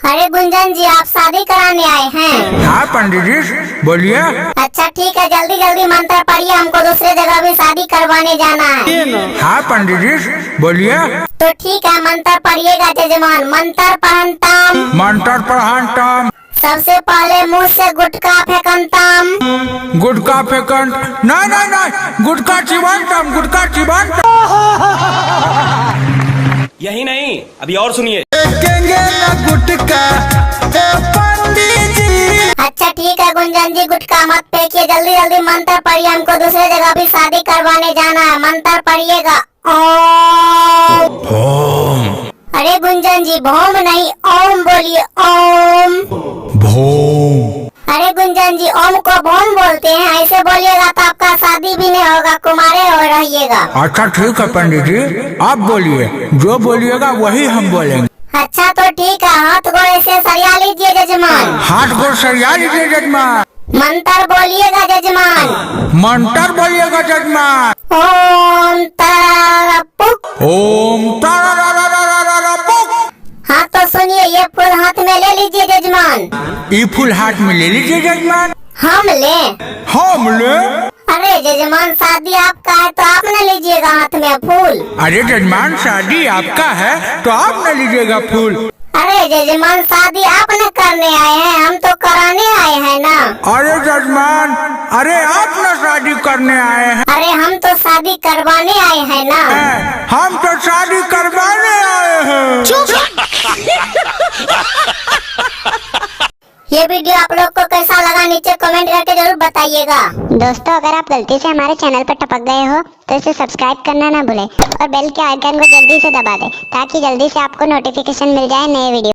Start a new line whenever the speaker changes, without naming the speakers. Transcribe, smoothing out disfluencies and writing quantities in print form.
अरे गुंजन जी, आप शादी कराने आए हैं?
हाँ पंडित जी बोलिए।
अच्छा ठीक है, जल्दी जल्दी मंत्र पढ़िए, हमको दूसरे जगह भी शादी करवाने जाना है।
हाँ पंडित जी बोलिए।
तो ठीक है, मंत्र पढ़िएगा जजमान। मंत्र पढ़ंतम,
मंत्र पढ़ंतम,
सबसे पहले मुंह से गुटखा फेंकंतम।
गुटखा फेंकन, नहीं गुटखा चिबंतम, गुटखा चिबंतम।
यही नहीं, अभी और सुनिए।
गुटखा पंडित जी।
अच्छा ठीक है गुंजन जी, गुटखा मत फेंकिए, जल्दी जल्दी मंत्र पढ़िए, हमको दूसरे जगह भी शादी करवाने जाना है। मंत्र पढ़िएगा। ओम। अरे गुंजन जी, भोम नहीं ओम बोलिए, ओम।
भोम।
अरे गुंजन जी, ओम को भोम बोलते हैं, ऐसे बोलिएगा तो आपका शादी भी नहीं होगा, कुमारे हो रहिएगा।
अच्छा ठीक है पंडित जी, आप बोलिए, जो बोलिएगा वही हम बोलेंगे।
अच्छा तो ठीक है, हाथ गोड़े से सरिया लीजिए जजमान।
हाथ गोड़ सरिया लीजिए जजमान।
मंत्र बोलिएगा जजमान।
मंत्र बोलिएगा जजमान।
ओम तरपुक।
ओम तारारारारारारापुक।
हाँ तो सुनिए, ये फूल हाथ में ले लीजिए जजमान।
ये फूल हाथ में ले लीजिए जजमान।
हम ले?
हम ले?
अरे जजमान, शादी आपका है तो आप न लीजिएगा हाथ में फूल।
अरे जजमान, शादी आपका है तो आप न लीजिएगा फूल।
अरे जजमान, शादी आप न करने आए हैं, हम तो कराने आए हैं ना।
अरे जजमान, अरे आप न शादी करने आए हैं।
अरे हम तो शादी करवाने आए हैं ना।
हम तो शादी करवाने आए हैं।
ये वीडियो आप लोग को कैसा लगा, नीचे कमेंट करके जरूर बताइएगा। दोस्तों, अगर आप गलती से हमारे चैनल पर टपक गए हो तो इसे सब्सक्राइब करना ना भूलें और बेल के आइकन को जल्दी से दबा दें ताकि जल्दी से आपको नोटिफिकेशन मिल जाए नए वीडियो।